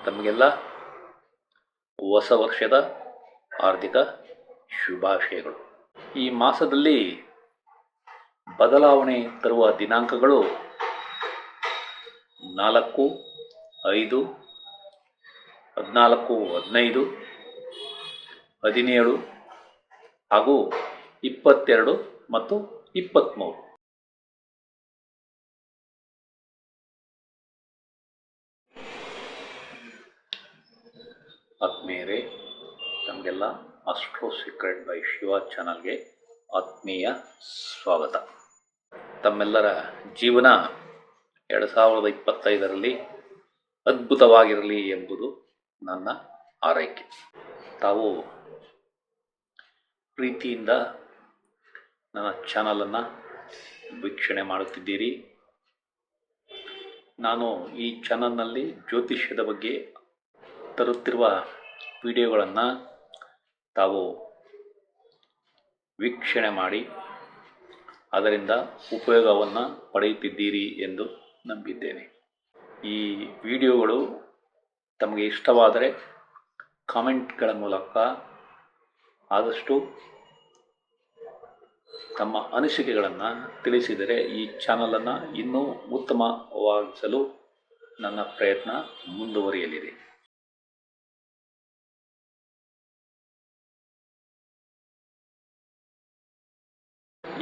ತಮಗೆಲ್ಲ ಹೊಸ ವರ್ಷದ ಹಾರ್ದಿಕ ಶುಭಾಶಯಗಳು. ಈ ಮಾಸದಲ್ಲಿ ಬದಲಾವಣೆ ತರುವ ದಿನಾಂಕಗಳು 4, 5, 14, 15, 17 ಹಾಗೂ 22 ಮತ್ತು 23. ಆತ್ಮೀಯರೇ, ತಮಗೆಲ್ಲ ಅಸ್ಟ್ರೋ ಸೀಕ್ರೆಟ್ ಬೈ ಶಿವ ಚಾನಲ್ಗೆ ಆತ್ಮೀಯ ಸ್ವಾಗತ. ತಮ್ಮೆಲ್ಲರ ಜೀವನ 2025ರಲ್ಲಿ ಅದ್ಭುತವಾಗಿರಲಿ ಎಂಬುದು ನನ್ನ ಆರೈಕೆ. ತಾವು ಪ್ರೀತಿಯಿಂದ ನನ್ನ ಚಾನಲನ್ನು ವೀಕ್ಷಣೆ ಮಾಡುತ್ತಿದ್ದೀರಿ. ನಾನು ಈ ಚಾನಲ್ನಲ್ಲಿ ಜ್ಯೋತಿಷ್ಯದ ಬಗ್ಗೆ ತರುತ್ತಿರುವ ವಿಡಿಯೋಗಳನ್ನು ತಾವು ವೀಕ್ಷಣೆ ಮಾಡಿ ಅದರಿಂದ ಉಪಯೋಗವನ್ನು ಪಡೆಯುತ್ತಿದ್ದೀರಿ ಎಂದು ನಂಬಿದ್ದೇನೆ. ಈ ವಿಡಿಯೋಗಳು ತಮಗೆ ಇಷ್ಟವಾದರೆ ಕಾಮೆಂಟ್ಗಳ ಮೂಲಕ ಆದಷ್ಟು ತಮ್ಮ ಅನಿಸಿಕೆಗಳನ್ನು ತಿಳಿಸಿದರೆ ಈ ಚಾನಲನ್ನು ಇನ್ನೂ ಉತ್ತಮವಾಗಿಸಲು ನನ್ನ ಪ್ರಯತ್ನ ಮುಂದುವರಿಯಲಿದೆ.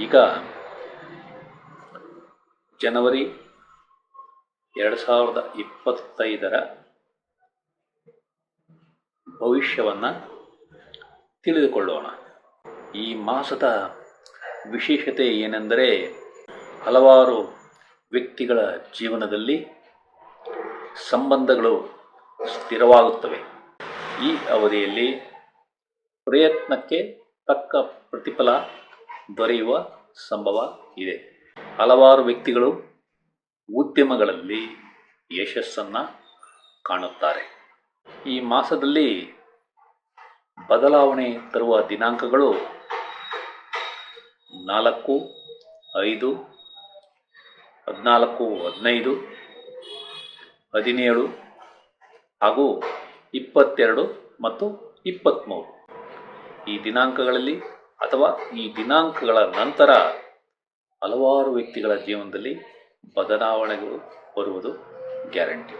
ಈಗ ಜನವರಿ 2025ರ ಭವಿಷ್ಯವನ್ನು ತಿಳಿದುಕೊಳ್ಳೋಣ. ಈ ಮಾಸದ ವಿಶೇಷತೆ ಏನೆಂದರೆ, ಹಲವಾರು ವ್ಯಕ್ತಿಗಳ ಜೀವನದಲ್ಲಿ ಸಂಬಂಧಗಳು ಸ್ಥಿರವಾಗುತ್ತವೆ. ಈ ಅವಧಿಯಲ್ಲಿ ಪ್ರಯತ್ನಕ್ಕೆ ತಕ್ಕ ಪ್ರತಿಫಲ ದೊರೆಯುವ ಸಂಭವ ಇದೆ. ಹಲವಾರು ವ್ಯಕ್ತಿಗಳು ಉದ್ಯಮಗಳಲ್ಲಿ ಯಶಸ್ಸನ್ನು ಕಾಣುತ್ತಾರೆ. ಈ ಮಾಸದಲ್ಲಿ ಬದಲಾವಣೆ ತರುವ ದಿನಾಂಕಗಳು 4, 5, 14, 15, 17 ಹಾಗೂ 22 ಮತ್ತು 23. ಈ ದಿನಾಂಕಗಳಲ್ಲಿ ಅಥವಾ ಈ ದಿನಾಂಕಗಳ ನಂತರ ಹಲವಾರು ವ್ಯಕ್ತಿಗಳ ಜೀವನದಲ್ಲಿ ಬದಲಾವಣೆಗಳು ಬರುವುದು ಗ್ಯಾರಂಟಿ.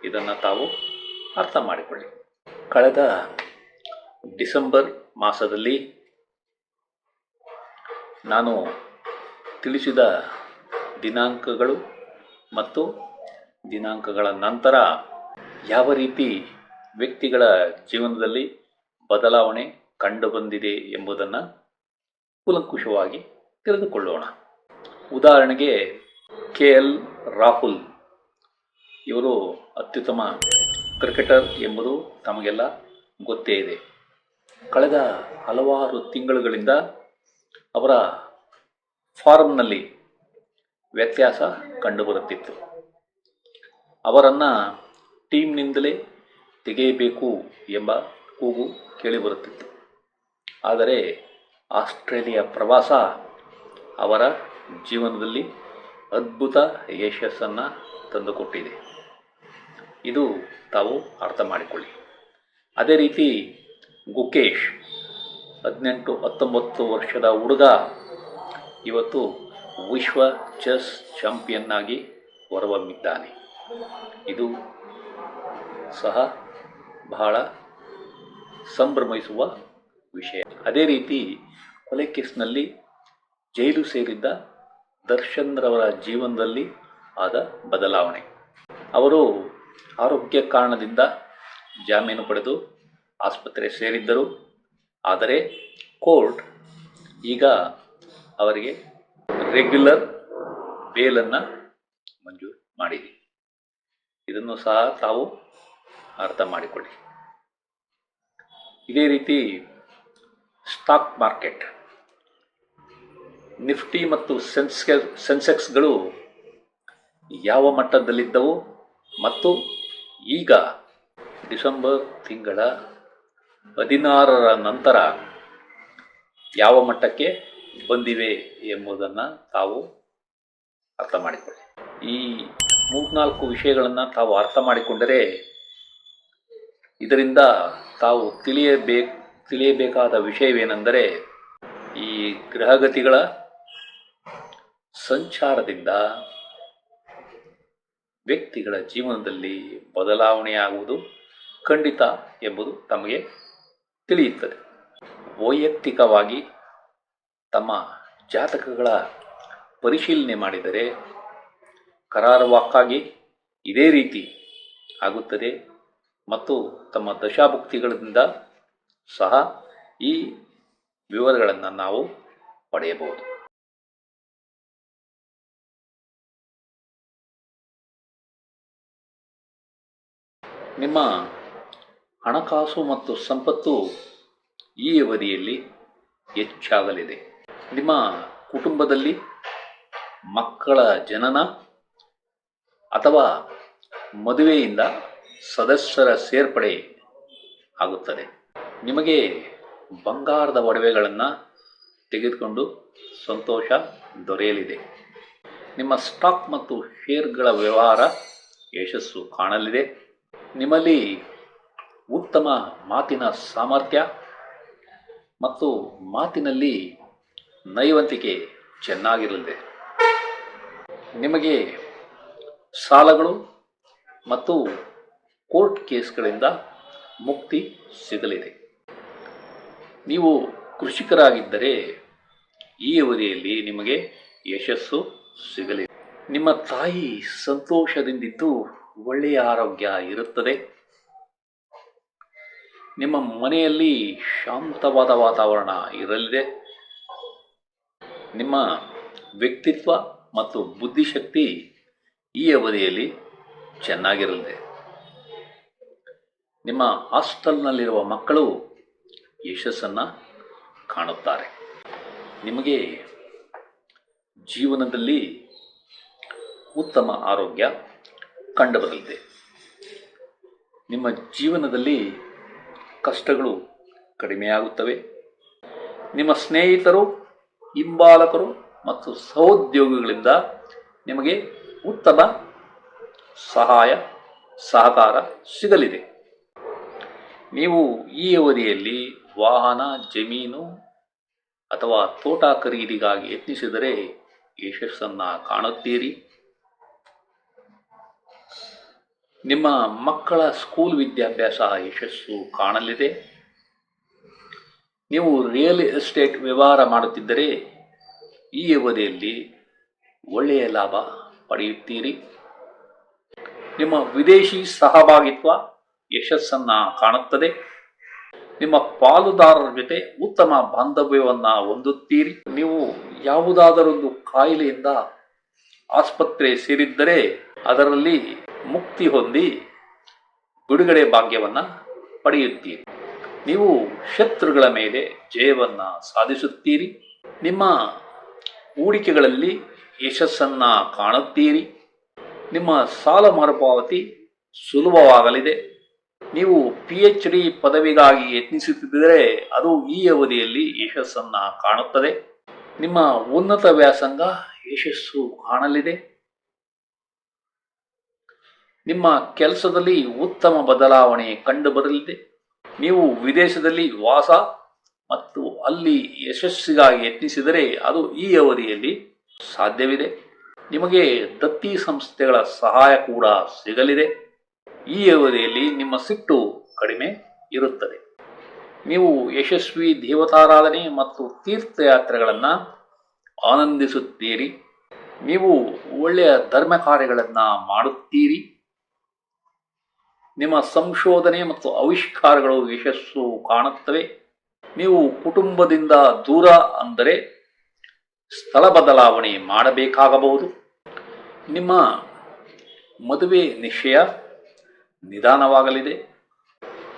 ಇದನ್ನು ತಾವು ಅರ್ಥ ಮಾಡಿಕೊಳ್ಳಿ. ಕಳೆದ ಡಿಸೆಂಬರ್ ಮಾಸದಲ್ಲಿ ನಾನು ತಿಳಿಸಿದ ದಿನಾಂಕಗಳು ಮತ್ತು ದಿನಾಂಕಗಳ ನಂತರ ಯಾವ ರೀತಿ ವ್ಯಕ್ತಿಗಳ ಜೀವನದಲ್ಲಿ ಬದಲಾವಣೆ ಕಂಡುಬಂದಿದೆ ಎಂಬುದನ್ನು ಕೂಲಂಕುಷವಾಗಿ ತಿಳಿದುಕೊಳ್ಳೋಣ. ಉದಾಹರಣೆಗೆ KL ರಾಹುಲ್ ಇವರು ಅತ್ಯುತ್ತಮ ಕ್ರಿಕೆಟರ್ ಎಂಬುದು ತಮಗೆಲ್ಲ ಗೊತ್ತೇ ಇದೆ. ಕಳೆದ ಹಲವಾರು ತಿಂಗಳುಗಳಿಂದ ಅವರ ಫಾರ್ಮ್ನಲ್ಲಿ ವ್ಯತ್ಯಾಸ ಕಂಡುಬರುತ್ತಿತ್ತು. ಅವರನ್ನು ಟೀಮ್ನಿಂದಲೇ ತೆಗೆಯಬೇಕು ಎಂಬ ಕೂಗು ಕೇಳಿಬರುತ್ತಿತ್ತು. ಆದರೆ ಆಸ್ಟ್ರೇಲಿಯಾ ಪ್ರವಾಸ ಅವರ ಜೀವನದಲ್ಲಿ ಅದ್ಭುತ ಯಶಸ್ಸನ್ನು ತಂದುಕೊಟ್ಟಿದೆ. ಇದು ತಾವು ಅರ್ಥ ಮಾಡಿಕೊಳ್ಳಿ. ಅದೇ ರೀತಿ ಗುಕೇಶ್ 18-19 ವರ್ಷದ ಹುಡುಗ ಇವತ್ತು ವಿಶ್ವ ಚೆಸ್ ಚಾಂಪಿಯನ್ ಆಗಿ ಹೊರಹೊಮ್ಮಿದ್ದಾನೆ. ಇದು ಸಹ ಬಹಳ ಸಂಭ್ರಮಿಸುವ ವಿಷಯ. ಅದೇ ರೀತಿ ಕೊಲೆ ಕೇಸ್ನಲ್ಲಿ ಜೈಲು ಸೇರಿದ್ದ ದರ್ಶನ್ ರವರ ಜೀವನದಲ್ಲಿ ಆದ ಬದಲಾವಣೆ. ಅವರು ಆರೋಗ್ಯ ಕಾರಣದಿಂದ ಜಾಮೀನು ಪಡೆದು ಆಸ್ಪತ್ರೆ ಸೇರಿದ್ದರು. ಆದರೆ ಕೋರ್ಟ್ ಈಗ ಅವರಿಗೆ ರೆಗ್ಯುಲರ್ ಬೇಲನ್ನು ಮಂಜೂರು ಮಾಡಿದೆ. ಇದನ್ನು ಸಹ ತಾವು ಅರ್ಥ ಮಾಡಿಕೊಳ್ಳಿ. ಇದೇ ರೀತಿ ಸ್ಟಾಕ್ ಮಾರ್ಕೆಟ್, ನಿಫ್ಟಿ ಮತ್ತು ಸೆನ್ಸೆಕ್ಸ್ಗಳು ಯಾವ ಮಟ್ಟದಲ್ಲಿದ್ದವು ಮತ್ತು ಈಗ ಡಿಸೆಂಬರ್ ತಿಂಗಳ 16ರ ನಂತರ ಯಾವ ಮಟ್ಟಕ್ಕೆ ಬಂದಿವೆ ಎಂಬುದನ್ನು ತಾವು ಅರ್ಥ ಮಾಡಿಕೊಳ್ಳಿ. ಈ 3-4 ವಿಷಯಗಳನ್ನು ತಾವು ಅರ್ಥ ಮಾಡಿಕೊಂಡರೆ ಇದರಿಂದ ತಾವು ತಿಳಿಯಬೇಕಾದ ವಿಷಯವೇನೆಂದರೆ, ಈ ಗ್ರಹಗತಿಗಳ ಸಂಚಾರದಿಂದ ವ್ಯಕ್ತಿಗಳ ಜೀವನದಲ್ಲಿ ಬದಲಾವಣೆಯಾಗುವುದು ಖಂಡಿತ ಎಂಬುದು ತಮಗೆ ತಿಳಿಯುತ್ತದೆ. ವೈಯಕ್ತಿಕವಾಗಿ ತಮ್ಮ ಜಾತಕಗಳ ಪರಿಶೀಲನೆ ಮಾಡಿದರೆ ಕರಾರುವಾಕ್ಕಾಗಿ ಇದೇ ರೀತಿ ಆಗುತ್ತದೆ ಮತ್ತು ತಮ್ಮ ದಶಾಭುಕ್ತಿಗಳಿಂದ ಸಹ ಈ ವಿವರಗಳನ್ನು ನಾವು ಪಡೆಯಬಹುದು. ನಿಮ್ಮ ಹಣಕಾಸು ಮತ್ತು ಸಂಪತ್ತು ಈ ಅವಧಿಯಲ್ಲಿ ಹೆಚ್ಚಾಗಲಿದೆ. ನಿಮ್ಮ ಕುಟುಂಬದಲ್ಲಿ ಮಕ್ಕಳ ಜನನ ಅಥವಾ ಮದುವೆಯಿಂದ ಸದಸ್ಯರ ಸೇರ್ಪಡೆ ಆಗುತ್ತದೆ. ನಿಮಗೆ ಬಂಗಾರದ ಒಡವೆಗಳನ್ನು ತೆಗೆದುಕೊಂಡು ಸಂತೋಷ ದೊರೆಯಲಿದೆ. ನಿಮ್ಮ ಸ್ಟಾಕ್ ಮತ್ತು ಷೇರುಗಳ ವ್ಯವಹಾರ ಯಶಸ್ಸು ಕಾಣಲಿದೆ. ನಿಮ್ಮಲ್ಲಿ ಉತ್ತಮ ಮಾತಿನ ಸಾಮರ್ಥ್ಯ ಮತ್ತು ಮಾತಿನಲ್ಲಿ ನೈವಂತಿಕೆ ಚೆನ್ನಾಗಿರಲಿದೆ. ನಿಮಗೆ ಸಾಲಗಳು ಮತ್ತು ಕೋರ್ಟ್ ಕೇಸ್ಗಳಿಂದ ಮುಕ್ತಿ ಸಿಗಲಿದೆ. ನೀವು ಕೃಷಿಕರಾಗಿದ್ದರೆ ಈ ಅವಧಿಯಲ್ಲಿ ನಿಮಗೆ ಯಶಸ್ಸು ಸಿಗಲಿದೆ. ನಿಮ್ಮ ತಾಯಿ ಸಂತೋಷದಿಂದಿದ್ದು ಒಳ್ಳೆಯ ಆರೋಗ್ಯ ಇರುತ್ತದೆ. ನಿಮ್ಮ ಮನೆಯಲ್ಲಿ ಶಾಂತವಾದ ವಾತಾವರಣ ಇರಲಿದೆ. ನಿಮ್ಮ ವ್ಯಕ್ತಿತ್ವ ಮತ್ತು ಬುದ್ಧಿಶಕ್ತಿ ಈ ಅವಧಿಯಲ್ಲಿ ಚೆನ್ನಾಗಿರಲಿದೆ. ನಿಮ್ಮ ಹಾಸ್ಟೆಲ್ನಲ್ಲಿರುವ ಮಕ್ಕಳು ಯಶಸ್ಸನ್ನು ಕಾಣುತ್ತಾರೆ. ನಿಮಗೆ ಜೀವನದಲ್ಲಿ ಉತ್ತಮ ಆರೋಗ್ಯ ಕಂಡುಬರಲಿದೆ. ನಿಮ್ಮ ಜೀವನದಲ್ಲಿ ಕಷ್ಟಗಳು ಕಡಿಮೆಯಾಗುತ್ತವೆ. ನಿಮ್ಮ ಸ್ನೇಹಿತರು, ಹಿಂಬಾಲಕರು ಮತ್ತು ಸಹೋದ್ಯೋಗಿಗಳಿಂದ ನಿಮಗೆ ಉತ್ತಮ ಸಹಕಾರ ಸಿಗಲಿದೆ. ನೀವು ಈ ಅವಧಿಯಲ್ಲಿ ವಾಹನ, ಜಮೀನು ಅಥವಾ ತೋಟ ಖರೀದಿಗಾಗಿ ಯತ್ನಿಸಿದರೆ ಯಶಸ್ಸನ್ನು ಕಾಣುತ್ತೀರಿ. ನಿಮ್ಮ ಮಕ್ಕಳ ಸ್ಕೂಲ್ ವಿದ್ಯಾಭ್ಯಾಸ ಯಶಸ್ಸು ಕಾಣಲಿದೆ. ನೀವು ರಿಯಲ್ ಎಸ್ಟೇಟ್ ವ್ಯವಹಾರ ಮಾಡುತ್ತಿದ್ದರೆ ಈ ಅವಧಿಯಲ್ಲಿ ಒಳ್ಳೆಯ ಲಾಭ ಪಡೆಯುತ್ತೀರಿ. ನಿಮ್ಮ ವಿದೇಶಿ ಸಹಭಾಗಿತ್ವ ಯಶಸ್ಸನ್ನು ಕಾಣುತ್ತದೆ. ನಿಮ್ಮ ಪಾಲುದಾರರ ಜೊತೆ ಉತ್ತಮ ಬಾಂಧವ್ಯವನ್ನು ಹೊಂದುತ್ತೀರಿ. ನೀವು ಯಾವುದಾದರೊಂದು ಕಾಯಿಲೆಯಿಂದ ಆಸ್ಪತ್ರೆ ಸೇರಿದ್ದರೆ ಅದರಲ್ಲಿ ಮುಕ್ತಿ ಹೊಂದಿ ಬಿಡುಗಡೆ ಭಾಗ್ಯವನ್ನು ಪಡೆಯುತ್ತೀರಿ. ನೀವು ಶತ್ರುಗಳ ಮೇಲೆ ಜಯವನ್ನು ಸಾಧಿಸುತ್ತೀರಿ. ನಿಮ್ಮ ಹೂಡಿಕೆಗಳಲ್ಲಿ ಯಶಸ್ಸನ್ನು ಕಾಣುತ್ತೀರಿ. ನಿಮ್ಮ ಸಾಲ ಮರುಪಾವತಿ ಸುಲಭವಾಗಲಿದೆ. ನೀವು PhD ಪದವಿಗಾಗಿ ಯತ್ನಿಸುತ್ತಿದ್ದರೆ ಅದು ಈ ಅವಧಿಯಲ್ಲಿ ಯಶಸ್ಸನ್ನು ಕಾಣುತ್ತದೆ. ನಿಮ್ಮ ಉನ್ನತ ವ್ಯಾಸಂಗ ಯಶಸ್ಸು ಕಾಣಲಿದೆ. ನಿಮ್ಮ ಕೆಲಸದಲ್ಲಿ ಉತ್ತಮ ಬದಲಾವಣೆ ಕಂಡುಬರಲಿದೆ. ನೀವು ವಿದೇಶದಲ್ಲಿ ವಾಸ ಮತ್ತು ಅಲ್ಲಿ ಯಶಸ್ಸಿಗಾಗಿ ಯತ್ನಿಸಿದರೆ ಅದು ಈ ಅವಧಿಯಲ್ಲಿ ಸಾಧ್ಯವಿದೆ. ನಿಮಗೆ ದತ್ತಿ ಸಂಸ್ಥೆಗಳ ಸಹಾಯ ಕೂಡ ಸಿಗಲಿದೆ. ಈ ಅವಧಿಯಲ್ಲಿ ನಿಮ್ಮ ಸಿಟ್ಟು ಕಡಿಮೆ ಇರುತ್ತದೆ. ನೀವು ಯಶಸ್ವಿ ದೇವತಾರಾಧನೆ ಮತ್ತು ತೀರ್ಥಯಾತ್ರೆಗಳನ್ನು ಆನಂದಿಸುತ್ತೀರಿ. ನೀವು ಒಳ್ಳೆಯ ಧರ್ಮ ಕಾರ್ಯಗಳನ್ನು ಮಾಡುತ್ತೀರಿ. ನಿಮ್ಮ ಸಂಶೋಧನೆ ಮತ್ತು ಆವಿಷ್ಕಾರಗಳು ಯಶಸ್ಸು ಕಾಣುತ್ತವೆ. ನೀವು ಕುಟುಂಬದಿಂದ ದೂರ ಅಂದರೆ ಸ್ಥಳ ಬದಲಾವಣೆ ಮಾಡಬೇಕಾಗಬಹುದು. ನಿಮ್ಮ ಮದುವೆ ನಿಶ್ಚಯ ನಿಧಾನವಾಗಲಿದೆ.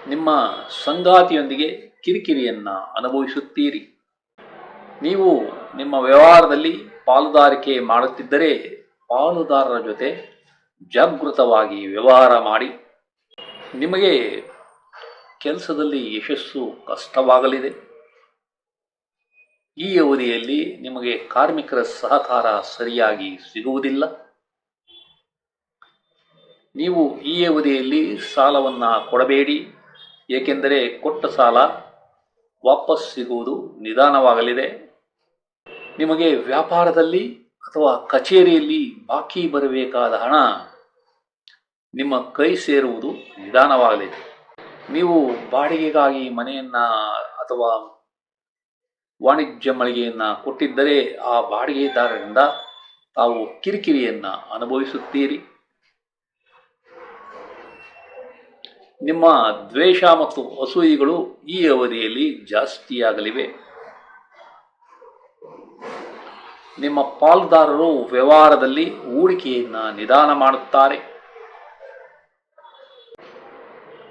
ನಿಮ್ಮ ಸಂಗಾತಿಯೊಂದಿಗೆ ಕಿರಿಕಿರಿಯನ್ನು ಅನುಭವಿಸುತ್ತೀರಿ. ನೀವು ನಿಮ್ಮ ವ್ಯವಹಾರದಲ್ಲಿ ಪಾಲುದಾರಿಕೆ ಮಾಡುತ್ತಿದ್ದರೆ ಪಾಲುದಾರರ ಜೊತೆ ಜಾಗೃತವಾಗಿ ವ್ಯವಹಾರ ಮಾಡಿ. ನಿಮಗೆ ಕೆಲಸದಲ್ಲಿ ಯಶಸ್ಸು ಕಷ್ಟವಾಗಲಿದೆ. ಈ ಅವಧಿಯಲ್ಲಿ ನಿಮಗೆ ಕಾರ್ಮಿಕರ ಸಹಕಾರ ಸರಿಯಾಗಿ ಸಿಗುವುದಿಲ್ಲ. ನೀವು ಈ ಅವಧಿಯಲ್ಲಿ ಸಾಲವನ್ನು ಕೊಡಬೇಡಿ ಏಕೆಂದರೆ ಕೊಟ್ಟ ಸಾಲ ವಾಪಸ್ ಸಿಗುವುದು ನಿಧಾನವಾಗಲಿದೆ. ನಿಮಗೆ ವ್ಯಾಪಾರದಲ್ಲಿ ಅಥವಾ ಕಚೇರಿಯಲ್ಲಿ ಬಾಕಿ ಬರಬೇಕಾದ ಹಣ ನಿಮ್ಮ ಕೈ ಸೇರುವುದು ನಿಧಾನವಾಗಲಿದೆ. ನೀವು ಬಾಡಿಗೆಗಾಗಿ ಮನೆಯನ್ನ ಅಥವಾ ವಾಣಿಜ್ಯ ಮಳಿಗೆಯನ್ನ ಕೊಟ್ಟಿದ್ದರೆ ಆ ಬಾಡಿಗೆದಾರರಿಂದ ತಾವು ಕಿರಿಕಿರಿಯನ್ನ ಅನುಭವಿಸುತ್ತೀರಿ. ನಿಮ್ಮ ದ್ವೇಷ ಮತ್ತು ಅಸೂಯೆಗಳು ಈ ಅವಧಿಯಲ್ಲಿ ಜಾಸ್ತಿಯಾಗಲಿವೆ. ನಿಮ್ಮ ಪಾಲುದಾರರು ವ್ಯವಹಾರದಲ್ಲಿ ಹೂಡಿಕೆಯನ್ನ ನಿಧಾನ ಮಾಡುತ್ತಾರೆ.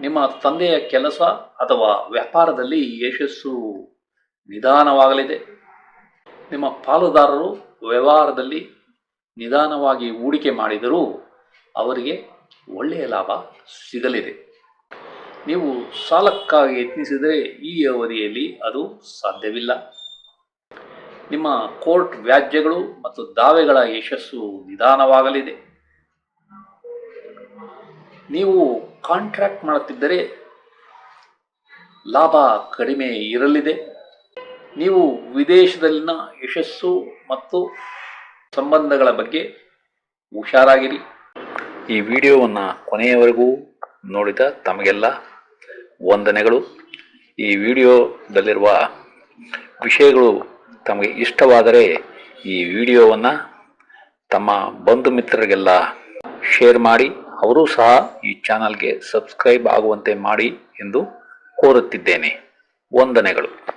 ನಿಮ್ಮ ತಂದೆಯ ಕೆಲಸ ಅಥವಾ ವ್ಯಾಪಾರದಲ್ಲಿ ಯಶಸ್ಸು ನಿಧಾನವಾಗಲಿದೆ. ನಿಮ್ಮ ಪಾಲುದಾರರು ವ್ಯವಹಾರದಲ್ಲಿ ನಿಧಾನವಾಗಿ ಹೂಡಿಕೆ ಮಾಡಿದರೂ ಅವರಿಗೆ ಒಳ್ಳೆಯ ಲಾಭ ಸಿಗಲಿದೆ. ನೀವು ಸಾಲಕ್ಕಾಗಿ ಯತ್ನಿಸಿದರೆ ಈ ಅವಧಿಯಲ್ಲಿ ಅದು ಸಾಧ್ಯವಿಲ್ಲ. ನಿಮ್ಮ ಕೋರ್ಟ್ ವ್ಯಾಜ್ಯಗಳು ಮತ್ತು ದಾವೆಗಳ ಯಶಸ್ಸು ನಿಧಾನವಾಗಲಿದೆ. ನೀವು ಕಾಂಟ್ರಾಕ್ಟ್ ಮಾಡುತ್ತಿದ್ದರೆ ಲಾಭ ಕಡಿಮೆ ಇರಲಿದೆ. ನೀವು ವಿದೇಶದಲ್ಲಿನ ಯಶಸ್ಸು ಮತ್ತು ಸಂಬಂಧಗಳ ಬಗ್ಗೆ ಹುಷಾರಾಗಿರಿ. ಈ ವಿಡಿಯೋವನ್ನು ಕೊನೆಯವರೆಗೂ ನೋಡಿದ ತಮಗೆಲ್ಲ ವಂದನೆಗಳು. ಈ ವಿಡಿಯೋದಲ್ಲಿರುವ ವಿಷಯಗಳು ತಮಗೆ ಇಷ್ಟವಾದರೆ ಈ ವಿಡಿಯೋವನ್ನು ತಮ್ಮ ಬಂಧು ಮಿತ್ರರಿಗೆಲ್ಲ ಶೇರ್ ಮಾಡಿ, ಅವರೂ ಸಹ ಈ ಚಾನಲ್ಗೆ ಸಬ್ಸ್ಕ್ರೈಬ್ ಆಗುವಂತೆ ಮಾಡಿ ಎಂದು ಕೋರುತ್ತಿದ್ದೇನೆ. ವಂದನೆಗಳು.